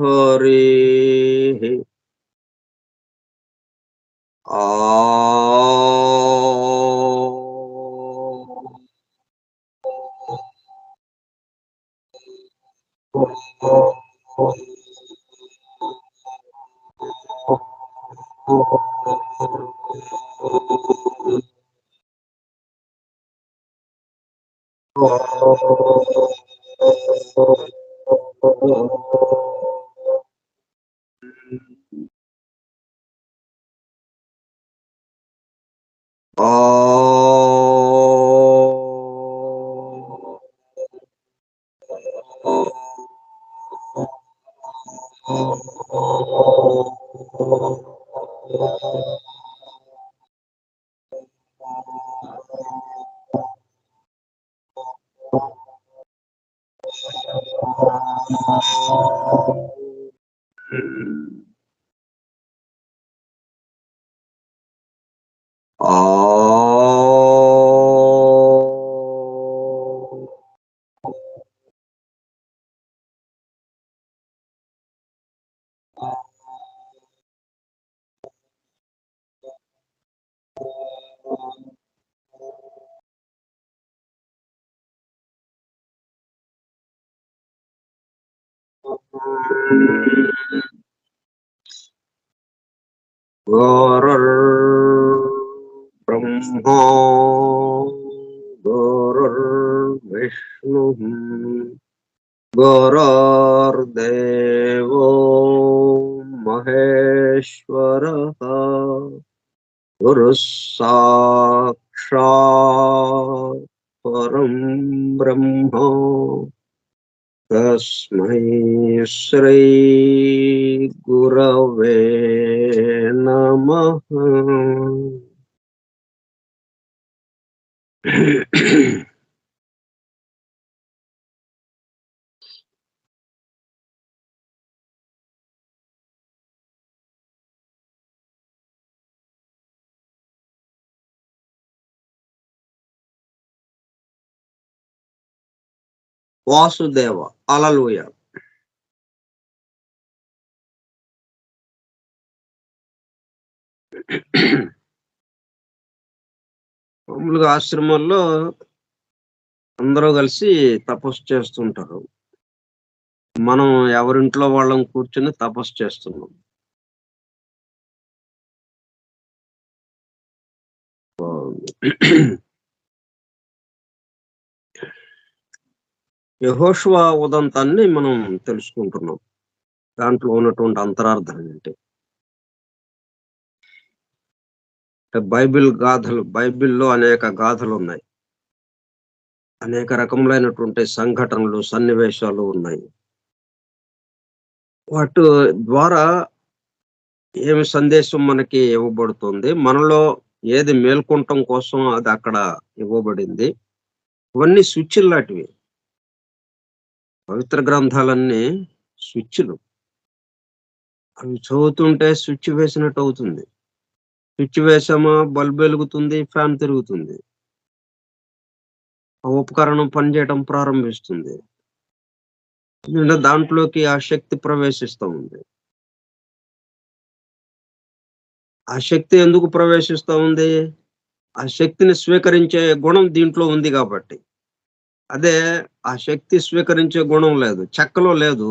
हरिः गुरुर्ब्रह्मा गुरुर्विष्णुः गुरुर्देवो महेश्वरः गुरुः साक्षात् परं ब्रह्म तस्मै श्री गुरवे नमः। వాసుదేవ హల్లెలూయా. మామూలుగా ఆశ్రమాల్లో అందరూ కలిసి తపస్సు చేస్తుంటారు. మనం ఎవరింట్లో వాళ్ళం కూర్చొని తపస్సు చేస్తున్నాం. యెహోషువ ఉదంతాన్ని మనం తెలుసుకుంటున్నాం. దాంట్లో ఉన్నటువంటి అంతరార్థం ఏంటి? బైబిల్‌లో అనేక గాథలున్నాయి. అనేక రకములైనటువంటి సంఘటనలు, సన్నివేశాలు ఉన్నాయి. వాటి ద్వారా ఏమి సందేశం మనకి ఇవ్వబడుతుంది? మనలో ఏది మేల్కొనటం కోసం అది అక్కడ ఇవ్వబడింది. ఇవన్నీ స్విచ్‌ల్లాంటివి. పవిత్ర గ్రంథాలన్నీ స్విచ్‌లు. అవి చదువుతుంటే స్విచ్ వేసినట్టు అవుతుంది. స్విచ్ వేసామా బల్బ్ వెలుగుతుంది, ఫ్యాన్ తిరుగుతుంది. ఆ ఉపకరణం పనిచేయటం ప్రారంభిస్తుంది. దాంట్లోకి ఆ శక్తి ప్రవేశిస్తా ఉంది. ఆ శక్తి ఎందుకు ప్రవేశిస్తా ఉంది? ఆ శక్తిని స్వీకరించే గుణం దీంట్లో ఉంది గాబట్టి. అదే ఆ శక్తి స్వీకరించే గుణం లేదు. చెక్కలో లేదు.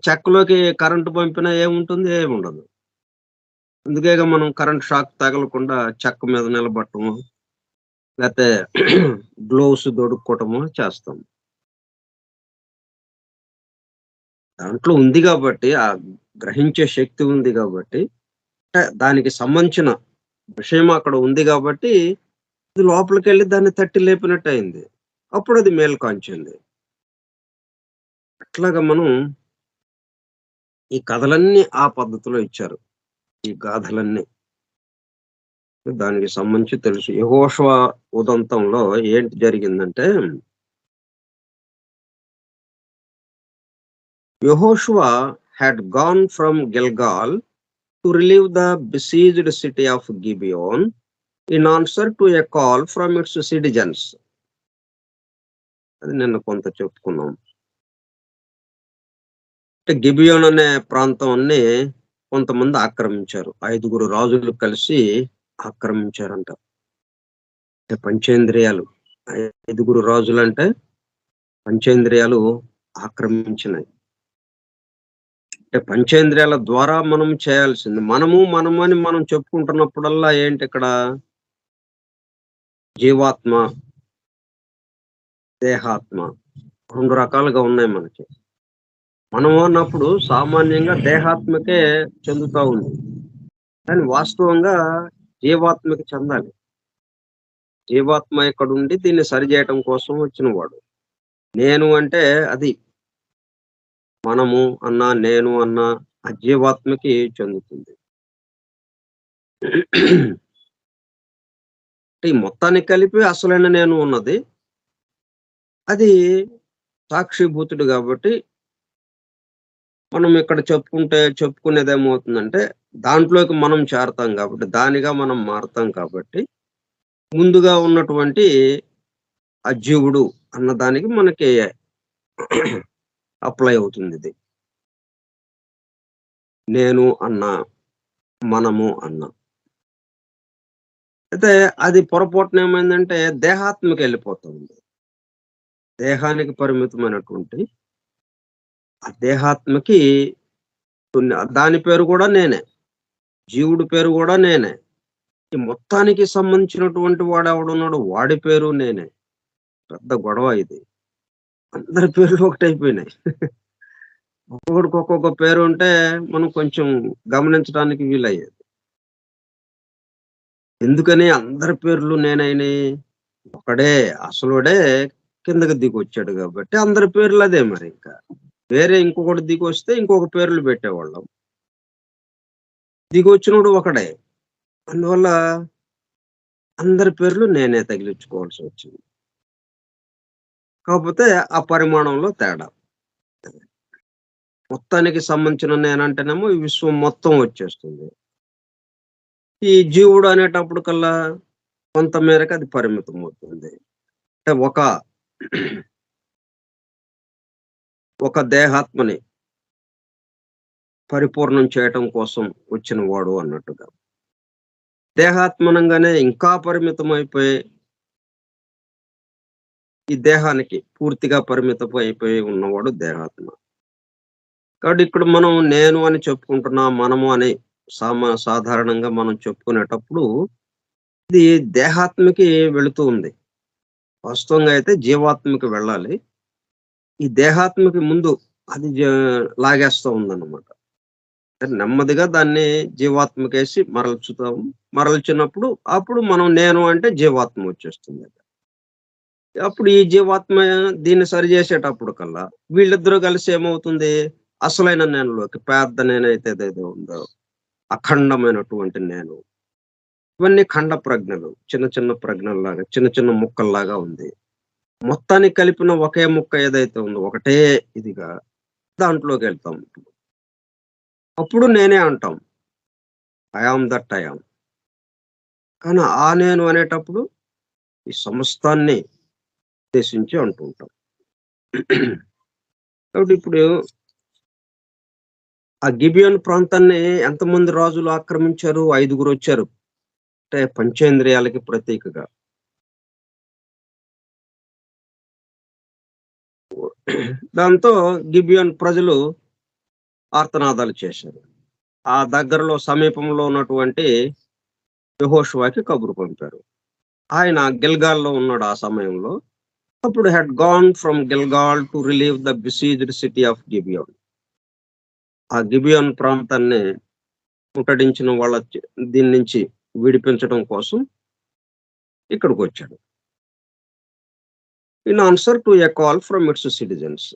చెక్కలోకి కరెంట్ పంపినా ఏముంటుంది? ఏముండదు. అందుకేగా మనం కరెంట్ షాక్ తగలకుండా చెక్క మీద నిలబడటము, లేతే గ్లోవ్స్ తొడుక్కోవటము చేస్తాం. దాంట్లో ఉంది గాబట్టి, ఆ గ్రహించే శక్తి ఉంది గాబట్టి, దానికి సంబంధించిన విషయం అక్కడ ఉంది గాబట్టి, ఇది లోపలికెళ్ళి దాన్ని తట్టి లేపినట్టయింది. అప్పుడది మేల్కొంచింది. అట్లాగా మనం ఈ కథలన్నీ ఆ పద్ధతిలో ఇచ్చారు. ఈ గాథలన్నీ. దానికి సంబంధించి తెలుసు. యెహోషువ ఉదంతంలో ఏంటి జరిగిందంటే, యెహోషువ had gone from Gilgal to relieve the besieged city of Gibeon in answer to a call from its citizens. అది నిన్న కొంత చెప్పుకున్నాం. అంటే గిబియోన్ అనే ప్రాంతాన్ని కొంతమంది ఆక్రమించారు. 5గురు రాజులు కలిసి ఆక్రమించారంట. అంటే పంచేంద్రియాలు. 5గురు రాజులంటే పంచేంద్రియాలు ఆక్రమించినాయి. అంటే పంచేంద్రియాల ద్వారా మనం చేయాల్సింది. మనము అని మనం చెప్పుకుంటున్నప్పుడల్లా ఏంటిక్కడ? జీవాత్మ, దేహాత్మ 2 రకాలుగా ఉన్నాయి మనకి. మనము అన్నప్పుడు సామాన్యంగా దేహాత్మకే చెందుతా ఉంది. కానీ వాస్తవంగా జీవాత్మకి చెందాలి. జీవాత్మ ఇక్కడుండి దీన్ని సరిజేయటం కోసం వచ్చినవాడు. నేను అంటే అది. మనము అన్నా, నేను అన్నా ఆ జీవాత్మకి చెందుతుంది. అంటే ఈ మొత్తానికి కలిపి అసలైన నేను ఉన్నది. అది సాక్షిభూతుడు గాబట్టి, మనం ఇక్కడ చెప్పుకునేదేమవుతుందంటే, దాంట్లోకి మనం చేరతాం గాబట్టి, దానిగా మనం మారతాం కాబట్టి, ముందుగా ఉన్నటువంటి ఆ జీవుడు అన్నదానికి మనకి అప్లై అవుతుందిది. నేను అన్నా, మనము అన్నా. అయితే అది పొరపాటున ఏమైందంటే దేహాత్మకెళ్ళిపోతుంది. దేహానికి పరిమితమైనటువంటి ఆ దేహాత్మకి దాని పేరు గూడా నేనే. జీవుడి పేరు గూడా నేనే. ఈ మొత్తానికి సంబంధించినటువంటి వాడెవడున్నాడో వాడి పేరు నేనే. పెద్ద గొడవ ఇది. అందరి పేర్లు ఒకటైపోయినాయి. ఒక్కొక్కడికి ఒక్కొక్క పేరుంటే మనం కొంచెం గమనించడానికి వీలయ్యేది. ఎందుకని అందరి పేర్లు నేనైనయి? ఒకడే అసలోడే కిందకి దిగొచ్చాడు గాబట్టి అందరి పేర్లు అదే మరింక. వేరే ఇంకొకడు దిగొస్తే ఇంకొక పేర్లు పెట్టేవాళ్ళం. దిగొచ్చినోడు ఒకడే. అందువల్ల అందరి పేర్లు నేనే తగిలించుకోవాల్సొచ్చింది. కాకపోతే ఆ పరిమాణంలో తేడా. మొత్తానికి సంబంధించిన నేనంటేనేమో ఈ విశ్వం మొత్తం వచ్చేస్తుంది. ఈ జీవుడు అనేటప్పటికల్లా కొంత మేరకు అది పరిమితమవుతుంది. అంటే ఒక దేహాత్మని పరిపూర్ణం చేయటం కోసం వచ్చిన వాడు అన్నట్టుగా. దేహాత్మనంగానే ఇంకా పరిమితమైపోయి ఈ దేహానికి పూర్తిగా పరిమితమైపోయి ఉన్నవాడు దేహాత్మ. కాబట్టి ఇక్కడ మనం నేను అని చెప్పుకుంటున్నా, మనము అని సాధారణంగా మనం చెప్పుకునేటప్పుడు ఇది దేహాత్మకి వెళుతూ ఉంది. వాస్తవంగా అయితే జీవాత్మకి వెళ్ళాలి. ఈ దేహాత్మకి ముందు అది లాగేస్తా ఉందన్నమాట. నెమ్మదిగా దాన్ని జీవాత్మకేసి మరల్చుతాం. మరల్చినప్పుడు అప్పుడు మనం నేను అంటే జీవాత్మ వచ్చేస్తుంది. అప్పుడు ఈ జీవాత్మ దీన్ని సరిజేసేటప్పుడు కల్లా వీళ్ళిద్దరూ కలిసి ఏమవుతుంది? అసలైన నేనులోకి పెద్ద నేనైతే ఏదైతే ఉందో అఖండమైనటువంటి నేను. ఇవన్నీ ఖండ ప్రజ్ఞలు. చిన్న చిన్న ప్రజ్ఞల్లాగా, చిన్న చిన్న ముక్కల్లాగా ఉంది. మొత్తానికి కలిపిన ఒకే ముక్క ఏదైతే ఉందో ఒకటే ఇదిగా దాంట్లోకెళ్తాం. అప్పుడు నేనే అంటాం. I am that I am. కానీ ఆ నేను అనేటప్పుడు ఈ సమస్తాన్ని ఉద్దేశించి అంటూ ఉంటాం. కాబట్టి ఇప్పుడు ఆ గిబియోన్ ప్రాంతాన్ని ఎంతమంది రాజులు ఆక్రమించారు? 5గురొచ్చారు. అంటే పంచేంద్రియాలకి ప్రతీకగా. దాంతో గిబియోన్ ప్రజలు ఆర్తనాదాలు చేశారు. ఆ దగ్గరలో సమీపంలో ఉన్నటువంటి యెహోషువకి కబురు పంపారు. ఆయన గిల్గాల్‌లో ఉన్నాడు ఆ సమయంలో. అప్పుడు had gone from Gilgal to relieve the besieged city of Gibeon. ఆ గిబియోన్ ప్రాంతాన్ని ముట్టడించిన దీని నుంచి విడిపించడం కోసం ఇక్కడికొచ్చాడు. In answer to a call from its citizens.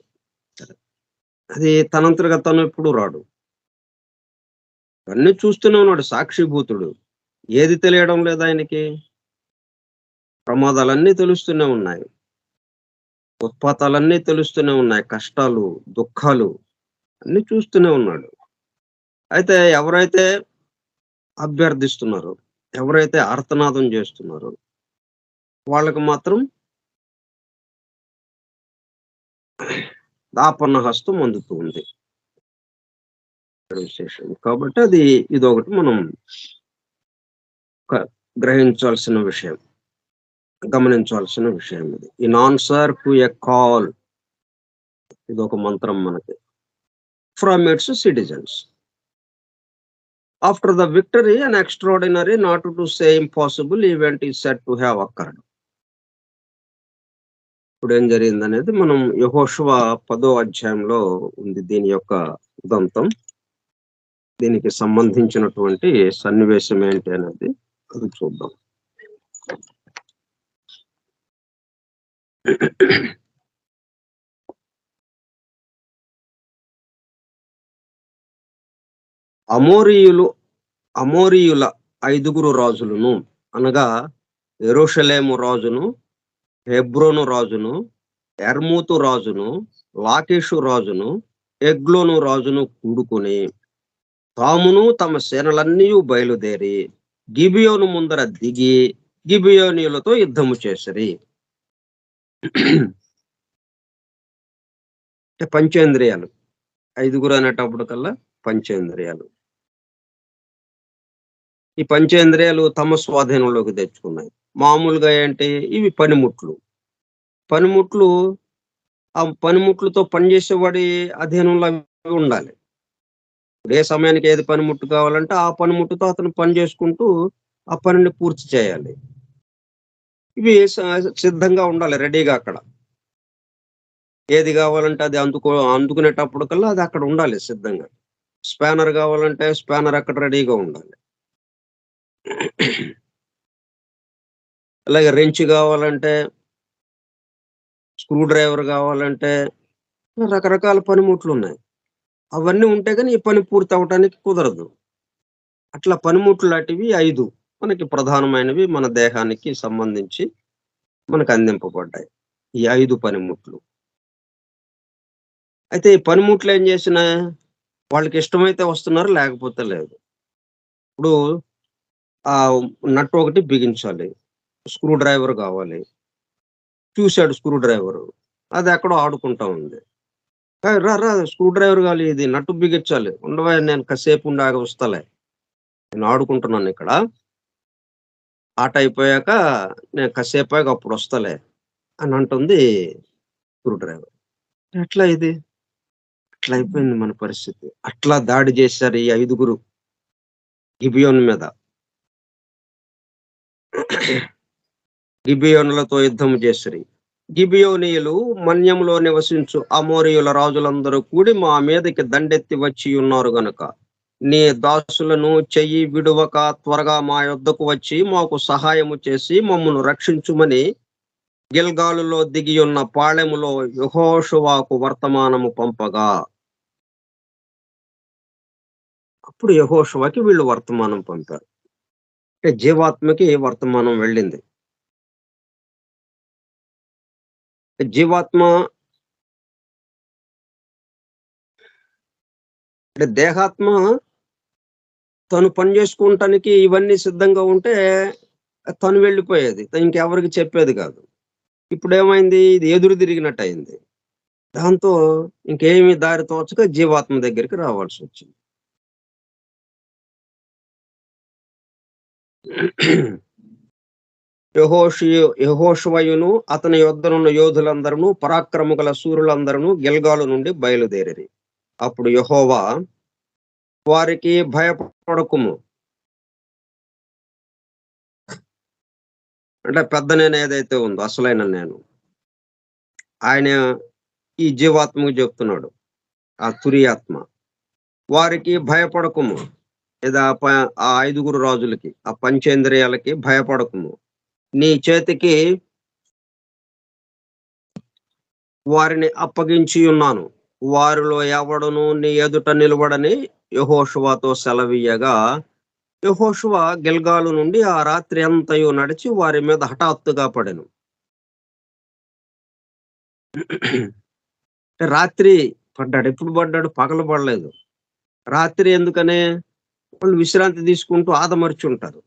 అది తనంతటగా తను ఎప్పుడు రాడు. అన్నీ చూస్తూనే ఉన్నాడు సాక్షిభూతుడు. ఏది తెలియడం లేదు ఆయనకి? ప్రమాదాలన్నీ తెలుస్తూనే ఉన్నాయి. ఉత్పాతాలన్నీ తెలుస్తూనే ఉన్నాయి. కష్టాలు, దుఃఖాలు అన్నీ చూస్తూనే ఉన్నాడు. అయితే ఎవరైతే అభ్యర్థిస్తున్నారో, ఎవరైతే ఆర్తనాదం చేస్తున్నారో వాళ్ళకి మాత్రం ఆపన్న హస్తం అందుతూ ఉంది. విశేషం. కాబట్టి ఇదొకటి మనం గ్రహించాల్సిన విషయం, గమనించాల్సిన విషయం ఇది. In answer to a call, ఇదొక మంత్రం మనకి. From its citizens. After the victory an extraordinary, not to say impossible event is said to have occurred. ఇప్పుడు ఏం జరిగిందనేది మనం యెహోషువ 10వ అధ్యాయంలో ఉంది దీని యొక్క ఉదంతం. దీనికి సంబంధించినటువంటి సన్నివేశం ఏంటి అనేది అది చూద్దాం. అమోరీయుల 5 రాజులను, అనగా యెరూషలేము రాజును, హెబ్రోను రాజును, యర్మూతు రాజును, లాకీషు రాజును, ఎగ్లోను రాజును కూడుకుని తామును తమ సేనలన్నీ బయలుదేరి గిబియోను ముందర దిగి గిబియోనీయులతో యుద్ధము చేసిరి. పంచేంద్రియాలు 5 అనేటప్పుడు కల్లా పంచేంద్రియాలు. ఈ పంచేంద్రియాలు తమ స్వాధీనంలోకి తెచ్చుకున్నాయి. మామూలుగా ఏంటి, ఇవి పనిముట్లు. ఆ పనిముట్లతో పనిచేసేవాడి అధీనంలో ఉండాలి. ఏ సమయానికి ఏది పనిముట్టు కావాలంటే ఆ పనిముట్టుతో అతను పని చేసుకుంటూ ఆ పనిని పూర్తి చేయాలి. ఇవి సిద్ధంగా ఉండాలి, రెడీగా. అక్కడ ఏది కావాలంటే అది అందుకునేటప్పుడు కల్లా అది అక్కడ ఉండాలి సిద్ధంగా. స్పానర్ కావాలంటే స్పానర్ అక్కడ రెడీగా ఉండాలి. అలాగే రెంచ్ కావాలంటే, స్క్రూ డ్రైవర్ కావాలంటే, రకరకాల పనిముట్లు ఉన్నాయి. అవన్నీ ఉంటే కానీ ఈ పని పూర్తి అవటానికి కుదరదు. అట్లా పనిముట్లు లాంటివి 5 మనకి ప్రధానమైనవి, మన దేహానికి సంబంధించి మనకు అందింపబడ్డాయి. ఈ 5 పనిముట్లు. అయితే ఈ పనిముట్లు ఏం చేసినా వాళ్ళకి ఇష్టమైతే వస్తున్నారు, లేకపోతే లేదు. ఇప్పుడు ఆ నట్టు ఒకటి బిగించాలి, స్క్రూ డ్రైవర్ కావాలి. చూశాడు స్క్రూ డ్రైవరు, అది ఎక్కడో ఆడుకుంటా ఉంది. రా స్క్రూ డ్రైవర్ కావాలి, ఇది నట్టు బిగించాలి, ఉండవా నేను కాసేపు ఉండాక వస్తాలే, నేను ఆడుకుంటున్నాను ఇక్కడ, ఆట అయిపోయాక నేను కాసేపు అప్పుడు వస్తాలే అని అంటుంది స్క్రూ డ్రైవర్. ఎట్లా ఇది? అట్లా అయిపోయింది మన పరిస్థితి. అట్లా దాడి చేశారు ఈ 5 గిబియోను మీద. గిబియోనులతో యుద్ధం చేసిరి. గిబియోనీయులు మన్యంలో నివసించు అమోరీయుల రాజులందరూ కూడి మా మీదకి దండెత్తి వచ్చి ఉన్నారు గనుక నీ దాసులను చెయ్యి విడువక త్వరగా మా యొద్దకు వచ్చి మాకు సహాయము చేసి మమ్మను రక్షించుమని గిల్గాలులో దిగి ఉన్న పాళెములో యెహోషువకు వర్తమానము పంపగా, అప్పుడు యెహోషువకి వీళ్ళు వర్తమానం పంపారు. అంటే జీవాత్మకి వర్తమానం వెళ్ళింది. జీవాత్మ అంటే దేహాత్మ తను పని చేసుకోవటానికి ఇవన్నీ సిద్ధంగా ఉంటే తను వెళ్ళిపోయేది, ఇంకెవరికి చెప్పేది కాదు. ఇప్పుడు ఏమైంది, ఇది ఎదురు తిరిగినట్టు అయింది. దాంతో ఇంకేమి దారి తోచక జీవాత్మ దగ్గరికి రావాల్సి వచ్చింది. యెహోషువయును అతని యొద్దనున్న యోధులందరూ పరాక్రము గల శూరులందరూ గిల్గాలు నుండి బయలుదేరిరి. అప్పుడు యెహోవా వారికి భయపడకుము, అంటే పెద్ద నేను ఏదైతే ఉందో అసలైన నేను, ఆయన ఈ జీవాత్మకు చెప్తున్నాడు, ఆ తురియాత్మ, వారికి భయపడకుము, లేదా ఆ 5 రాజులకి, ఆ పంచేంద్రియాలకి భయపడకుము. నీ చేతికి వారిని అప్పగించి ఉన్నాను, వారిలో ఎవడును నీ ఎదుట నిలబడని యెహోషువతో సెలవీయగా, యెహోషువ గిల్గాలు నుండి ఆ రాత్రి అంతయు నడిచి వారి మీద హఠాత్తుగా పడెను. రాత్రి పడ్డాడు. ఎప్పుడు పడ్డాడు? పగలు పడలేదు. రాత్రి. ఎందుకనే? వాళ్ళు విశ్రాంతి తీసుకుంటూ ఆదమర్చి ఉంటారు.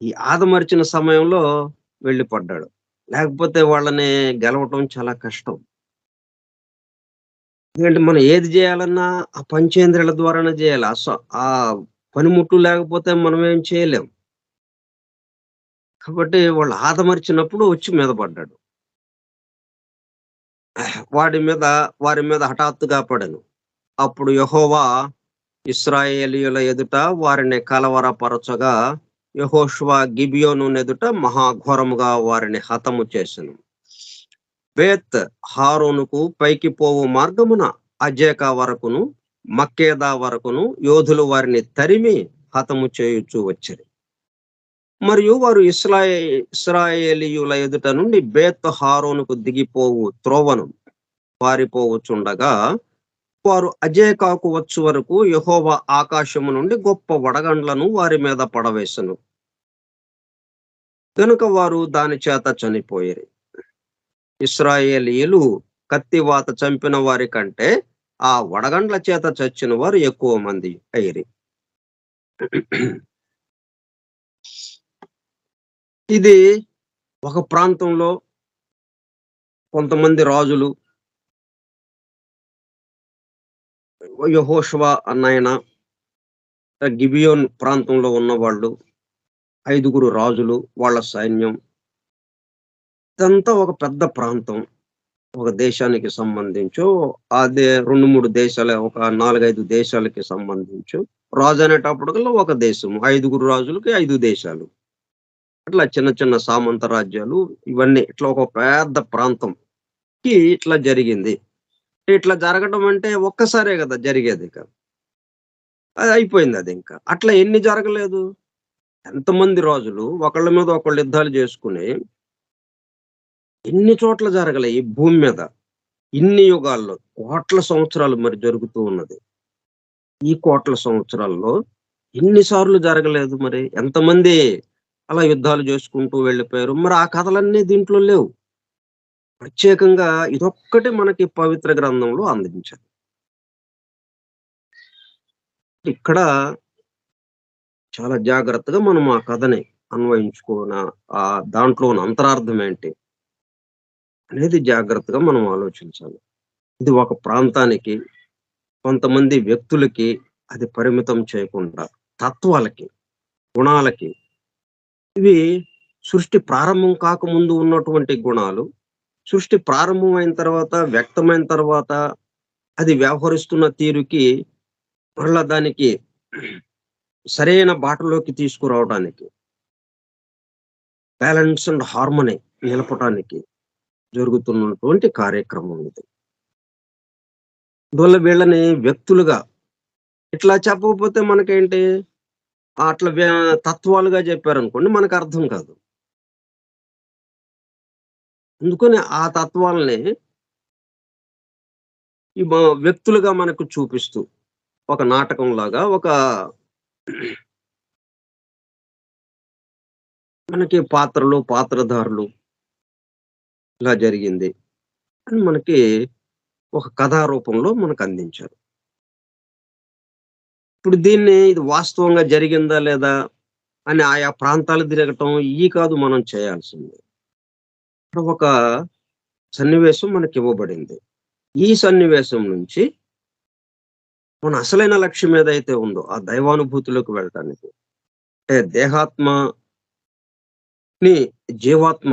ఈ ఆదమర్చిన సమయంలో వెళ్ళి పడ్డాడు. లేకపోతే వాళ్ళని గెలవటం చాలా కష్టం. ఎందుకంటే మనం ఏది చేయాలన్నా ఆ పంచేంద్రియాల ద్వారానే చేయాలి. ఆ పనిముట్లు లేకపోతే మనం ఏం చేయలేం. కాబట్టి వాళ్ళు ఆదమరిచినప్పుడు వచ్చి మీద పడ్డాడు. వారి మీద హఠాత్తుగా పడెను. అప్పుడు యెహోవా ఇశ్రాయేలీయుల ఎదుట వారిని కలవరపరచగా, యెహోషువ గిబియోనునెదుట మహాఘోరముగా వారిని హతము చేసెను. బేత్ హారోనుకు పైకి పోవు మార్గమున అజేకా వరకును, మక్కేదా వరకును యోధులు వారిని తరిమి హతము చేయుచూ వచ్చిరి. మరియు వారు ఇశ్రాయేలీయుల ఎదుట నుండి బేత్ హారోనుకు దిగిపోవు త్రోవను పారిపోవచుండగా, వారు అజేకాకు వచ్చు వరకు యెహోవా ఆకాశము నుండి గొప్ప వడగండ్లను వారి మీద పడవేసెను. గనుక వారు దాని చేత చనిపోయిరి. ఇశ్రాయేలీయులు కత్తివాత చంపిన వారి కంటే ఆ వడగండ్ల చేత చచ్చిన వారు ఎక్కువ మంది అయిరి. ఇది ఒక ప్రాంతంలో కొంతమంది రాజులు, యెహోషువ అన్నాయన, గిబియోన్ ప్రాంతంలో ఉన్నవాళ్ళు, 5గురు రాజులు, వాళ్ళ సైన్యం. ఇదంతా ఒక పెద్ద ప్రాంతం. ఒక దేశానికి సంబంధించో, అదే 2, 3 దేశాల ఒక 4, 5 దేశాలకి సంబంధించు. రాజు అనేటప్పటికల్లా ఒక దేశము. 5గురు రాజులకి 5 దేశాలు. అట్లా చిన్న చిన్న సామంత రాజ్యాలు ఇవన్నీ. ఇట్లా ఒక పెద్ద ప్రాంతంకి ఇట్లా జరిగింది. ఇట్లా జరగడం అంటే ఒక్కసారే గదా జరిగేదిక. అది అయిపోయిందదింక. అట్లా ఎన్ని జరగలేదు? ఎంతమంది రాజులు ఒకళ్ళ మీద ఒకళ్ళు యుద్ధాలు జేసుకొని ఎన్ని చోట్ల జరగలే ఈ భూమి మీద. ఇన్ని యుగాల్లో కోట్ల సంవత్సరాలు మరి జరుగుతూ ఉన్నది. ఈ కోట్ల సంవత్సరాల్లో ఎన్ని సార్లు జరగలేదు మరి? ఎంతమంది అలా యుద్ధాలు చేసుకుంటూ వెళ్ళిపోయారు. మరి ఆ కథలన్నీ దీంట్లో లేవు. ప్రత్యేకంగా ఇదొక్కటి మనకి పవిత్ర గ్రంథంలో అందించారు. ఇక్కడ చాలా జాగ్రత్తగా మనం ఆ కథని దాంట్లో ఉన్న అంతరార్థం ఏంటి అనేది జాగ్రత్తగా మనం ఆలోచించాలి. ఇది ఒక ప్రాంతానికి, కొంతమంది వ్యక్తులకి అది పరిమితం చేయకుండా తత్వాలకి, గుణాలకి, ఇవి సృష్టి ప్రారంభం కాకముందు ఉన్నటువంటి గుణాలు, సృష్టి ప్రారంభమైన తర్వాత, వ్యక్తమైన తర్వాత అది వ్యవహరిస్తున్న తీరుకి మరలా దానికి సరైన బాటలోకి తీసుకురావడానికి, బ్యాలెన్స్ అండ్ హార్మనీ నిలపటానికి జరుగుతున్నటువంటి కార్యక్రమం ఇది. అందువల్ల వీళ్ళని వ్యక్తులుగా ఇట్లా చెప్పకపోతే మనకేంటి, అట్లా తత్వాలుగా చెప్పారనుకోండి మనకర్థం కాదు. అందుకని ఆ తత్వాల్ని ఈ వ్యక్తులుగా మనకు చూపిస్తూ, ఒక నాటకంలాగా మనకి పాత్రలు, పాత్రధారులు ఇలా జరిగింది అని మనకి ఒక కథా రూపంలో మనకందించారు. ఇప్పుడు ఇది వాస్తవంగా జరిగిందా లేదా అని ఆయా ప్రాంతాలు తిరగటం కాదు మనం చేయాల్సింది. ఇక్కడ ఒక సన్నివేశం మనకివ్వబడింది. ఈ సన్నివేశం నుంచి మన అసలైన లక్ష్యం ఏదైతే ఉందో ఆ దైవానుభూతిలోకి వెళ్ళటానికి, అంటే దేహాత్మని జీవాత్మ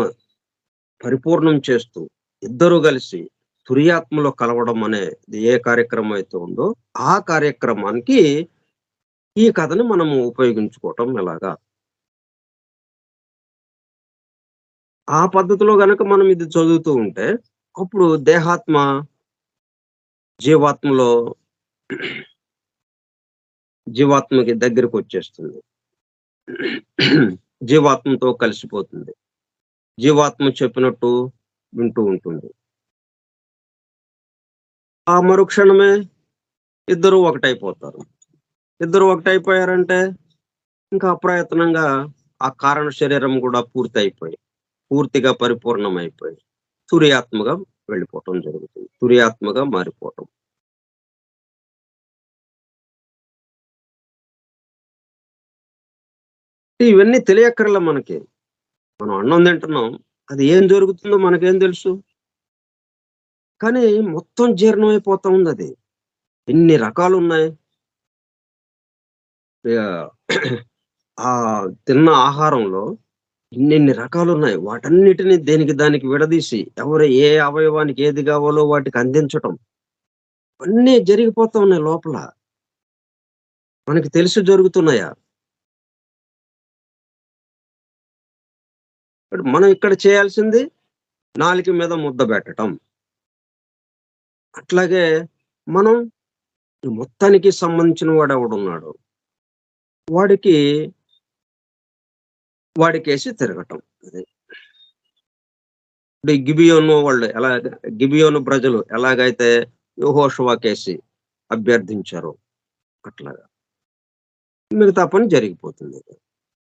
పరిపూర్ణం చేస్తూ ఇద్దరు కలిసి తురియాత్మలో కలవడం అనేది ఏ కార్యక్రమం అయితే ఉందో ఆ కార్యక్రమానికి ఈ కథని మనము ఉపయోగించుకోవటం ఎలాగా? ఆ పద్ధతిలో గనక మనం ఇది చదువుతూ ఉంటే అప్పుడు దేహాత్మ జీవాత్మలో జీవాత్మకి దగ్గరకొచ్చేస్తుంది. జీవాత్మతో కలిసిపోతుంది. జీవాత్మ చెప్పినట్టు వింటూ ఉంటుంది. ఆ మరుక్షణమే ఇద్దరు ఒకటైపోతారు. ఇద్దరు ఒకటైపోయారంటే ఇంకా అప్రయత్నంగా ఆ కారణ శరీరం కూడా పూర్తిగా పరిపూర్ణమైపోయి తురియాత్మగా వెళ్ళిపోవటం జరుగుతుంది. తురియాత్మగా మారిపోవటం. ఇవన్నీ తెలియక్కర్లా మనకి. మనం అన్నం తింటున్నాం. అది ఏం జరుగుతుందో మనకేం తెలుసు? కానీ మొత్తం జీర్ణమైపోతా ఉందది. ఎన్ని రకాలున్నాయి. ఆహ్, తిన్న ఆహారంలో ఇన్నిన్ని రకాలున్నాయి. వాటన్నిటిని దేనికి దానికి విడదీసి, ఏ అవయవానికి ఏది కావాలో వాటికి అందించటం. అన్నీ జరిగిపోతా ఉన్నాయి లోపల. మనకి తెలిసి జరుగుతున్నాయా? ఇప్పుడు మనం ఇక్కడ చేయాల్సింది నాలుక మీద ముద్ద పెట్టటం. అట్లాగే మనం ఈ మొత్తానికి సంబంధించిన వాడెవడున్నాడు, వాడికి వాడికేసి తిరగటం. అది. ఇప్పుడు ఈ గిబియోను ప్రజలు ఎలాగైతే యెహోషువకేసి అభ్యర్థించారో అట్లాగా. మిగతా పని జరిగిపోతుంది.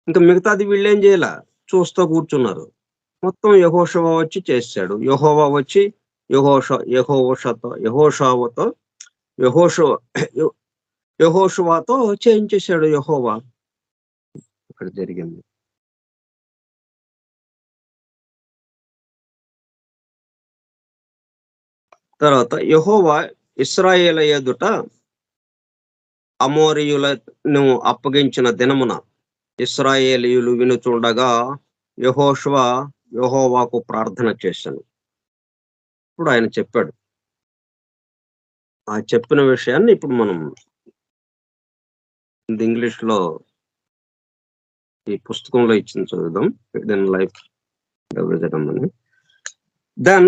ఇంక మిగతాది వీళ్ళేం జేయాల? చూస్తా కూర్చున్నారు. మొత్తం యెహోషువ వచ్చి చేసేసాడు. యెహోవా వచ్చి యెహోష యెహోషతో యెహోషావతో యెహోషువ యె యెహోషువతో చేయించేసాడు యెహోవా. ఇక్కడ జరిగింది. తర్వాత యెహోవా ఇశ్రాయేలు ఎదుట అమోరీయులను అప్పగించిన దినమున ఇశ్రాయేలీయులు వినుచుండగా యెహోషువ యెహోవాకు ప్రార్థన చేశాను. ఇప్పుడు ఆయన చెప్పాడు. ఆ చెప్పిన విషయాన్ని ఇప్పుడు మనం ఇంగ్లీష్‌లో ఈ పుస్తకంలో ఇచ్చింది చదువుదాం. హిడెన్ లైఫ్ అని. Then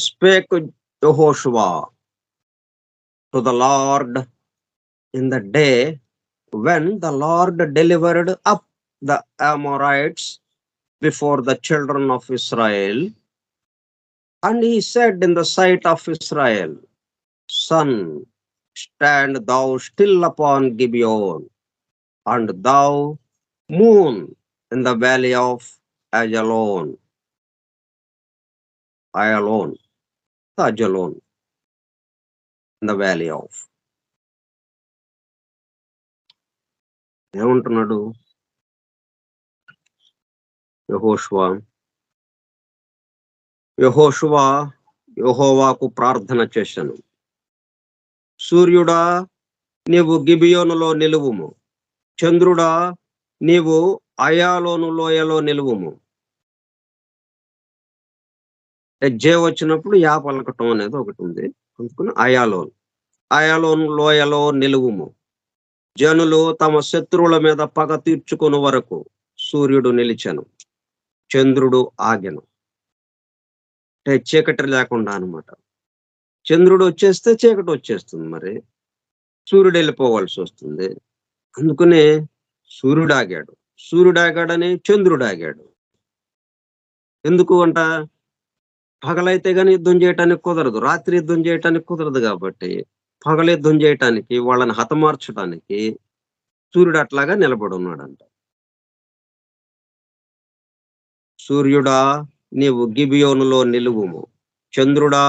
spake Jehoshua to the Lord in the day when the Lord delivered up the Amorites before the children of Israel. And he said in the sight of Israel, Sun, stand thou still upon Gibeon, and thou, moon, in the valley of Ajalon, in the valley of. ఏమంటున్నాడు యెహోషువ యెహోవాకు ప్రార్థన చేశాను. సూర్యుడా, నీవు గిబియోనులో నిలువుము. చంద్రుడా, నీవు అయాలోను లోయలో నిలువుము. జే వచ్చినప్పుడు యా పలకటం అనేది ఒకటి ఉంది. అందుకని అయాలోను లోయలో నిలువుము. జనులు తమ శత్రువుల మీద పగ తీర్చుకుని వరకు సూర్యుడు నిలిచెను, చంద్రుడు ఆగెను. అంటే చీకటి లేకుండా అనమాట. చంద్రుడు వచ్చేస్తే చీకటి వచ్చేస్తుంది. మరి సూర్యుడు వెళ్ళిపోవాల్సి వస్తుంది. అందుకనే సూర్యుడు ఆగాడని చంద్రుడు ఆగాడు. ఎందుకు అంట? పగలైతే గాని యుద్ధం చేయటానికి కుదరదు, రాత్రి యుద్ధం చేయటానికి కుదరదు. కాబట్టి పగలు యుద్ధం చేయటానికి, వాళ్ళని హతమార్చడానికి సూర్యుడు అట్లాగా నిలబడి ఉన్నాడంట. సూర్యుడా, నీవు గిబియోనులో నిలువుము. చంద్రుడా,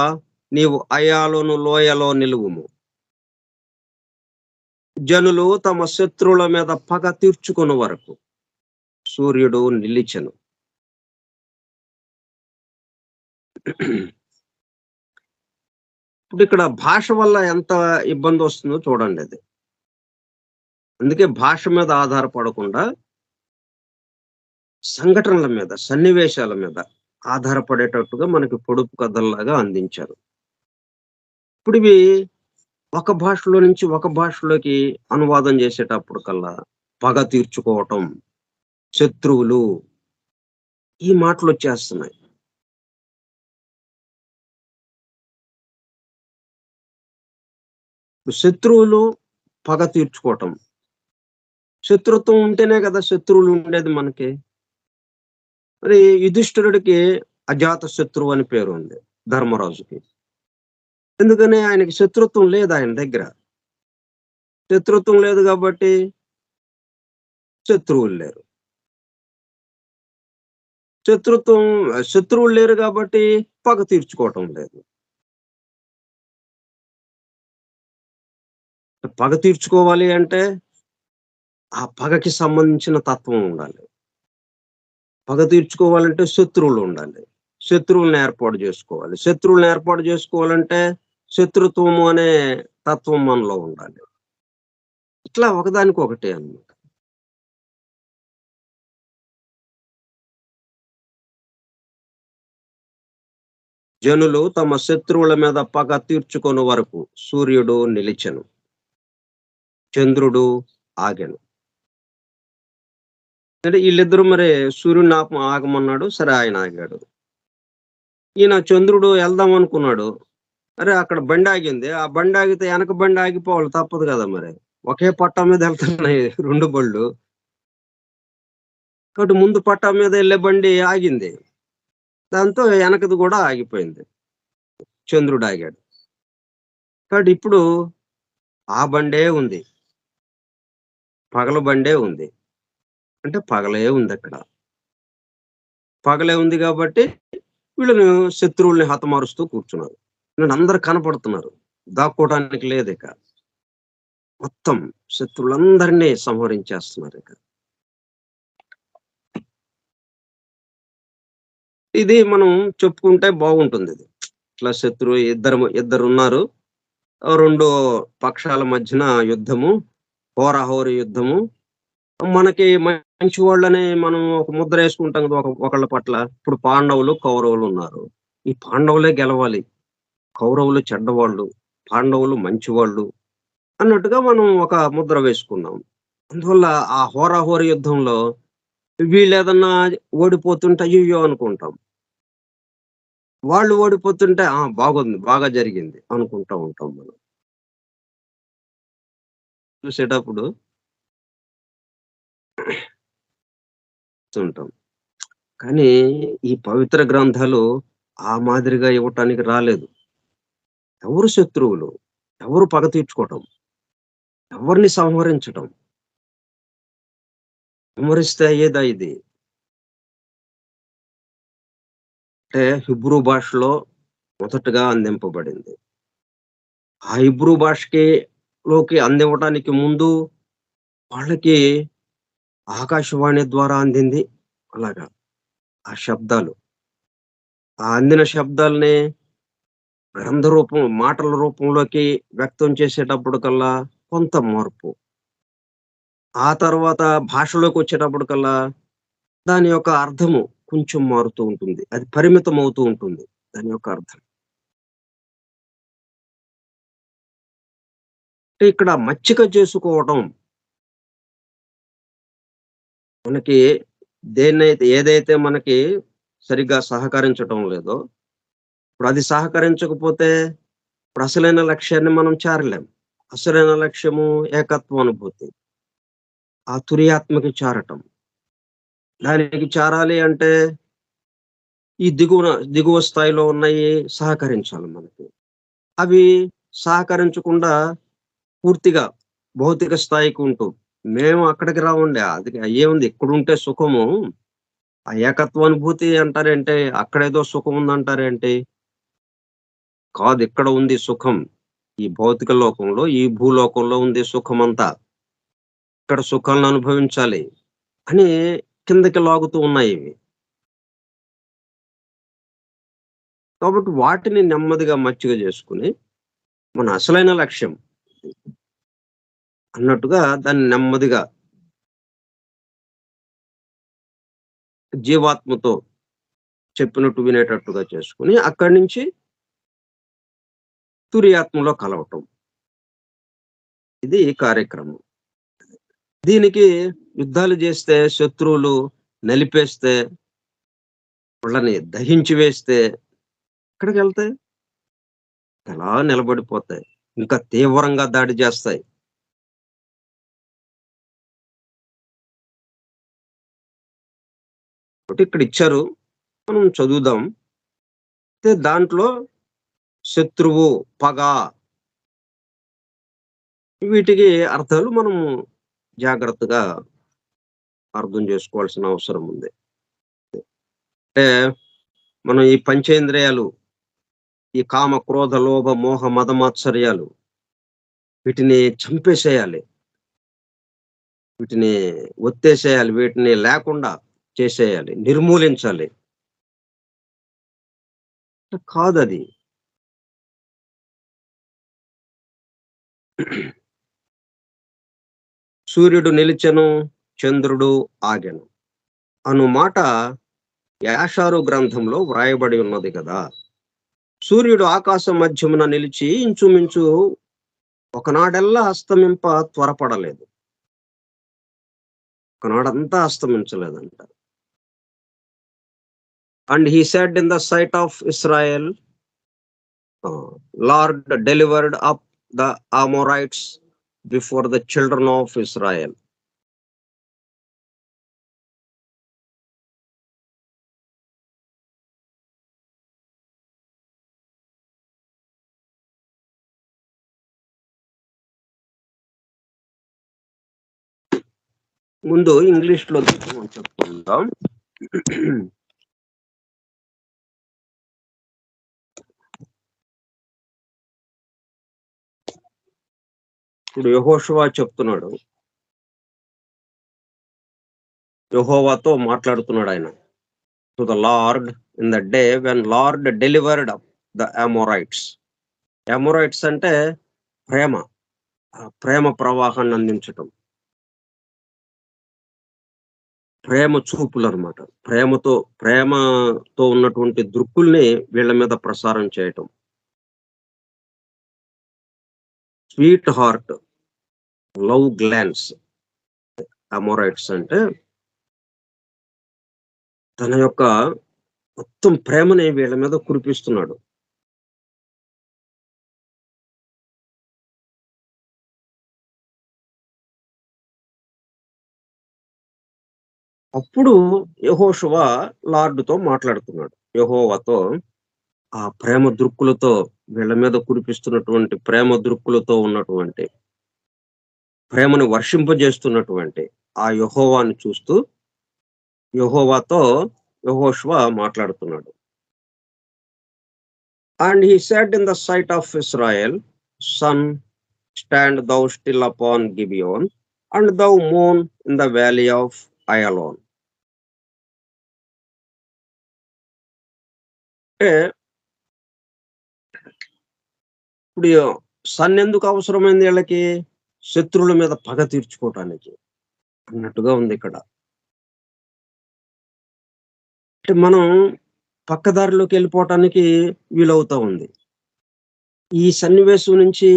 నీవు అయాలోను లోయలో నిలువుము. జనులు తమ శత్రువుల మీద పగ తీర్చుకుని వరకు సూర్యుడు నిలిచెను. ఇప్పుడు ఇక్కడ భాష వల్ల ఎంత ఇబ్బంది వస్తుందో చూడండి. అది అందుకే భాష మీద ఆధారపడకుండా సంఘటనల మీద, సన్నివేశాల మీద ఆధారపడేటట్టుగా మనకి పొడుపు కథల్లాగా అందించారు. ఇప్పుడు ఇవి ఒక భాషలో నుంచి ఒక భాషలోకి అనువాదం చేసేటప్పుడు కల్లా పగ తీర్చుకోవటం, శత్రువులు, ఈ మాటలు వచ్చేస్తున్నాయి. శత్రువులు, పగ తీర్చుకోవటం. శత్రుత్వం ఉంటేనే కదా శత్రువులు ఉండేది మనకి. మరి యుధిష్ఠిరుడికి అజాత శత్రువు అని పేరు ఉంది, ధర్మరాజుకి. ఎందుకని? ఆయనకి శత్రుత్వం లేదు. ఆయన దగ్గర శత్రుత్వం లేదు కాబట్టి శత్రువులు లేరు. శత్రువులు లేరు కాబట్టి పగ తీర్చుకోవటం లేదు. పగ తీర్చుకోవాలి అంటే ఆ పగకి సంబంధించిన తత్వం ఉండాలి. పగ తీర్చుకోవాలంటే శత్రువులు ఉండాలి. శత్రువులను ఏర్పాటు చేసుకోవాలి. శత్రువులను ఏర్పాటు చేసుకోవాలంటే శత్రుత్వము అనే తత్వం మనలో ఉండాలి. ఇట్లా ఒకదానికొకటి అన్నమాట. జనులు తమ శత్రువుల మీద పగ తీర్చుకొను వరకు సూర్యుడు నిలిచెను. చంద్రుడు ఆగెను. అంటే ఈళ్ళిద్దరూ మరి సూర్యుడిని ఆగమన్నాడు. సరే ఆయన ఆగాడు. ఈయన చంద్రుడు ఎళ్దాం అనుకున్నాడు. అరే! అక్కడ బండాగింది. ఆ బండాగితే ఎనక బండి ఆగిపోవాలి తప్పదు గదా మరి. ఒకే పట్టా మీద ఎళ్తున్నాయి 2 బళ్ళు. కాబట్టి ముందు పట్టా మీద ఎళ్ళే బండి ఆగింది. దాంతో ఎనకది గూడా ఆగిపోయింది. చంద్రుడాగాడు. కాబట్టి ఇప్పుడు ఆ బండే ఉంది. పగలు బండే ఉంది. అంటే పగలే ఉందక్కడ. పగలే ఉంది గాబట్టి వీళ్ళను శత్రువుల్ని హతమారుస్తూ కూర్చున్నారు. వీళ్ళందరూ కనపడుతున్నారు. దాక్కోవడానికి లేదిక. మొత్తం శత్రువులందరినీ సంహరించేస్తున్నారిక. ఇది మనం చెప్పుకుంటే బాగుంటుందిది. ఇట్లా శత్రువు ఇద్దరున్నారు. 2 పక్షాల మధ్యన యుద్ధము. హోరాహోరీ యుద్ధము. మనకి మంచి వాళ్ళని మనం ఒక ముద్రేసుకుంటాం కదా! ఒకళ్ళ పట్ల. ఇప్పుడు పాండవులు, కౌరవులున్నారు. ఈ పాండవులే గెలవాలి. కౌరవులు చెడ్డవాళ్ళు. పాండవులు మంచివాళ్ళు అన్నట్టుగా మనం ఒక ముద్ర వేసుకున్నాం. అందువల్ల ఆ హోరాహోరీ యుద్ధంలో వీళ్ళేదన్నా ఓడిపోతుంటే అయ్యయ్యో! అనుకుంటాం. వాళ్ళు ఓడిపోతుంటే ఆ! బాగుంది. బాగా జరిగింది అనుకుంటా ఉంటాం మనం. చూసేటప్పుడు ఉంటాం. కానీ ఈ పవిత్ర గ్రంథాలు ఆ మాదిరిగా ఇవ్వటానికి రాలేదు. ఎవరు శత్రువులు? ఎవరు పగ తీర్చుకోవటం? ఎవరిని సంహరించటం? సంహరిస్తే అయ్యేదా ఇది? అంటే హీబ్రూ భాషలో మొదటగా అందింపబడింది. ఆ హీబ్రూ లోకి అందివ్వటానికి ముందు వాళ్ళకి ఆకాశవాణి ద్వారా అందింది. అలాగా ఆ శబ్దాలు. ఆ అందిన శబ్దాల్ని గ్రంథ రూపం మాటల రూపంలోకి వ్యక్తం చేసేటప్పటికల్లా కొంత మార్పు. ఆ తర్వాత భాషలోకొచ్చేటప్పటికల్లా దాని యొక్క అర్థము కొంచెం మారుతూ ఉంటుంది. అది పరిమితమవుతూ ఉంటుంది. దాని యొక్క అర్థం. అంటే ఇక్కడ మచ్చిక చేసుకోవటం మనకి ఏదైతే మనకి సరిగ్గా సహకరించటం లేదో, ఇప్పుడది సహకరించకపోతే ఇప్పుడు అసలైన లక్ష్యాన్ని మనం చేరలేం. అసలైన లక్ష్యము ఏకత్వ అనుభూతి. ఆ తురియాత్మకి చేరటం. దానికి చేరాలి అంటే ఈ దిగువ స్థాయిలో ఉన్నయి సహకరించాలి మనకి. అవి సహకరించకుండా పూర్తిగా భౌతిక స్థాయికి ఉంటూ, మేము అక్కడికి రావండి. అది ఏముంది ఇక్కడుంటే సుఖము, ఆ ఏకత్వానుభూతి అంటారేంటి? అక్కడేదో సుఖం ఉందంటారేంటి? కాదు ఇక్కడ ఉంది సుఖం. ఈ భౌతిక లోకంలో, ఈ భూలోకంలో ఉంది సుఖమంతా. ఇక్కడ సుఖాలను అనుభవించాలి అని కిందకి లాగుతూ ఉన్నాయివి. కాబట్టి వాటిని నెమ్మదిగా మచ్చిక చేసుకొని, మన అసలైన లక్ష్యం అన్నట్టుగా దాన్ని నెమ్మదిగా జీవాత్మతో చెప్పినట్టు వినేటట్టుగా చేసుకొని, అక్కడి నుంచి తురియాత్మలో కలవటం. ఇది కార్యక్రమం. దీనికి యుద్ధాలు జేస్తే, శత్రువులు నలిపేస్తే, వాళ్ళని దహించి వేస్తే ఎక్కడికెళ్తాయి? అలా నిలబడిపోతాయి. ఇంకా తీవ్రంగా దాడి జేస్తాయి. కాబట్టి ఇక్కడిచ్చారు. మనం చదువుదాం. అయితే దాంట్లో శత్రువు, పగ వీటికి అర్థాలు మనము జాగ్రత్తగా అర్థం జేసుకోవాల్సిన అవసరం ఉంది. అంటే మనం ఈ పంచేంద్రియాలు, ఈ కామ, క్రోధ, లోభ, మోహ, మద, మాత్సర్యాలు వీటిని చంపేసేయాలి. వీటిని ఒత్తేసేయాలి. వీటిని లేకుండా చేసేయాలి. నిర్మూలించాలి. కాదది. సూర్యుడు నిలిచెను, చంద్రుడు ఆగెను అను మాట యాషారు గ్రంథంలో వ్రాయబడి ఉన్నది కదా! సూర్యుడు ఆకాశం మధ్యమున నిలిచి ఇంచుమించు ఒకనాడెల్లా అస్తమింప త్వరపడలేదు. ఒకనాడంతా అస్తమించలేదంట. And he said in the sight of Israel, Lord delivered up the Amorites before the children of Israel. ముందు ఇంగ్లీష్‌లో చెప్పుకుందాం. ఇప్పుడు యెహోషువ చెప్తున్నాడు. యెహోవాతో మాట్లాడుతున్నాడాయన. To the Lord in the day when Lord delivered up the Amorites. Amorites అంటే ప్రేమ. ఆ ప్రేమ ప్రవాహాన్ని అందించటం. ప్రేమ చూపులనమాట. ప్రేమతో ఉన్నటువంటి దృక్కుల్ని వీళ్ళ మీద ప్రసారం చేయటం. స్వీట్ హార్ట్, లవ్ గ్లాన్స్ అమోరైట్స్ అంటే తన యొక్క మొత్తం ప్రేమని వీళ్ళ మీద కురిపిస్తున్నాడు. అప్పుడు యెహోషువ లార్డ్‌తో మాట్లాడుతున్నాడు. యెహోవాతో ఆ ప్రేమ దృక్కులతో వీళ్ళ మీద కురిపిస్తున్నటువంటి ప్రేమ దృక్కులతో ఉన్నటువంటి ప్రేమను వర్షింపజేస్తున్నటువంటి ఆ యెహోవాను చూస్తూ యెహోవాతో యెహోషువ మాట్లాడుతున్నాడు. And he said in the sight of Israel, sun stand thou still upon Gibeon, and thou moon in the valley of Ayalon. అంటే ఇప్పుడు సన్ ఎందుకు అవసరమైంది వీళ్ళకి? శత్రువుల మీద పగ తీర్చుకోవటానికి అన్నట్టుగా ఉంది ఇక్కడ. అంటే మనం పక్కదారిలోకి వెళ్ళిపోవటానికి వీలవుతా ఉంది. ఈ సన్నివేశం నుంచి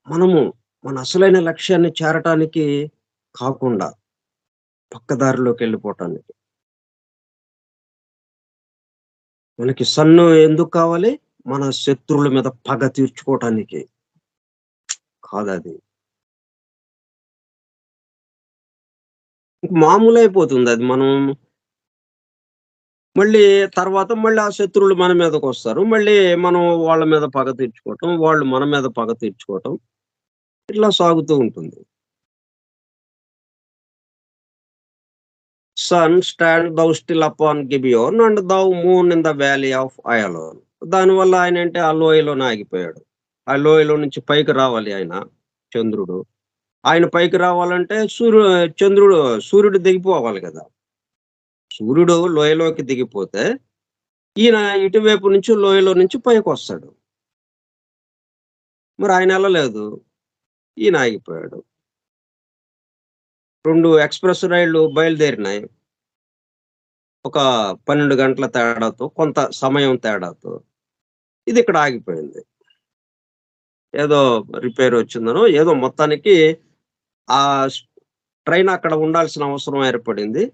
మనము మన అసలైన లక్ష్యాన్ని చేరటానికి కాకుండా పక్కదారిలోకి వెళ్ళిపోవటానికి. మనకి సన్ను ఎందుకు కావాలి? మన శత్రువుల మీద పగ తీర్చుకోవటానికి కాదది. మామూలైపోతుంది అది. మనం మళ్ళీ తర్వాత మళ్ళీ ఆ శత్రువులు మన మీదకొస్తారు. మళ్ళీ మనం వాళ్ళ మీద పగ తీర్చుకోవటం, వాళ్ళు మన మీద పగ తీర్చుకోవటం ఇట్లా సాగుతూ ఉంటుంది. Sun stand thou still upon Gibeon, and thou moon in the valley of Ayalon. దానివల్ల ఆయనంటే ఆ లోయలోనే ఆగిపోయాడు. ఆ లోయలో నుంచి పైకి రావాలి ఆయన, చంద్రుడు. ఆయన పైకి రావాలంటే సూర్యుడు దిగిపోవాలి కదా! సూర్యుడు లోయలోకి దిగిపోతే ఈయన ఇటువైపు నుంచి లోయలో నుంచి పైకొస్తాడు. మరి ఆయన ఎళ్ళలేదు. ఈయన ఆగిపోయాడు. 2 ఎక్స్‌ప్రెస్ రైళ్లు బయలుదేరినాయి. ఒక 12 గంటల తేడాతో, కొంత సమయం తేడాతో. ఇదిక్కడ ఆగిపోయింది. ఏదో రిపేర్ వచ్చిందనో, ఏదో మొత్తానికి ఆ స్ ట్రైన్ అక్కడ ఉండాల్సిన అవసరం ఏర్పడింది.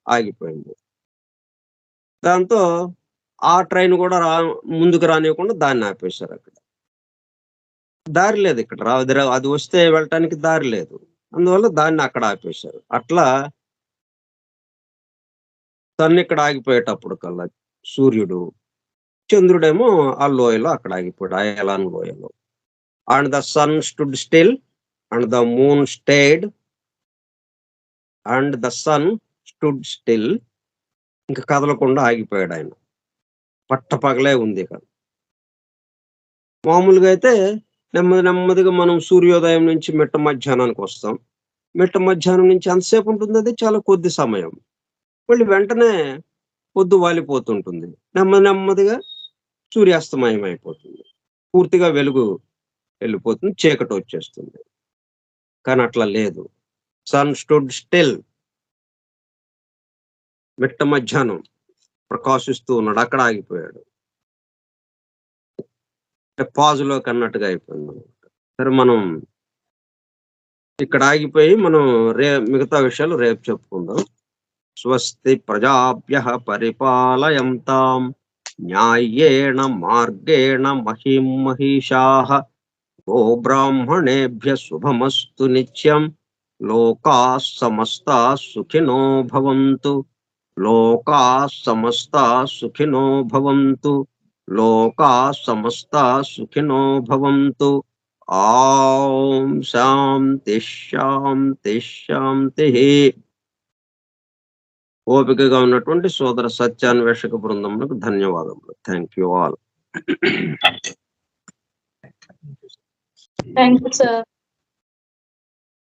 ఆగిపోయింది. దాంతో ఆ ట్రైన్ గూడా ముందుకు రానివ్వకుండా దాన్ని ఆపేశారక్కడ. దారి లేదిక్కడ. అది వస్తే వెళ్ళటానికి దారి లేదు. అందువల్ల దాన్ని అక్కడ ఆపేశారు. అట్లా సన్ ఇక్కడ ఆగిపోయేటప్పుడు కల్లా సూర్యుడు, చంద్రుడేమో ఆ లోయలో అక్కడ ఆగిపోయాడు. అయలాన్ లోయలో. And the sun stood still and the moon stayed and the sun stood still. ఇంక కదలకుండా ఆగిపోయాడాయన. పట్టపగలే ఉంది ఇక. మామూలుగా అయితే నెమ్మదిగా మనం సూర్యోదయం నుంచి మిట్ట మధ్యాహ్నానికొస్తాం. మిట్ట మధ్యాహ్నం నుంచి ఎంతసేపు ఉంటుందది? చాలా కొద్ది సమయం. మళ్ళీ వెంటనే పొద్దు వాలిపోతుంటుంది. నెమ్మదిగా సూర్యాస్తమయం అయిపోతుంది. పూర్తిగా వెలుగు వెళ్ళిపోతుంది. చీకటి వచ్చేస్తుంది. కానీ అట్లా లేదు. Sun stood still. మిట్ట మధ్యాహ్నం ప్రకాశిస్తూ ఉన్నాడు. అక్కడ ఆగిపోయాడు. పాజులోకి అన్నట్టుగా అయిపోయింది. సరే, మనం ఇక్కడ ఆగిపోయి మనం మిగతా విషయాలు రేపు చెప్పుకుందాం. స్వస్తి ప్రజాభ్యః పరిపాలయంతాం న్యాయేణ మార్గేణ మహిం మహిషాః గోబ్రాహ్మణేభ్యః శుభమస్తు నిత్యం. లోకాః సమస్తాః సుఖినో భవంతు. లోకాః సమస్తాః సుఖినో భవంతు. లోకాః సమస్తాః సుఖినో భవంతు. ఓం శాంతి శాంతి శాంతి. ఓపికగా ఉన్నటువంటి సోదర సత్యాన్వేషక బృందములకు ధన్యవాదములు. Thank you all. Thank you sir.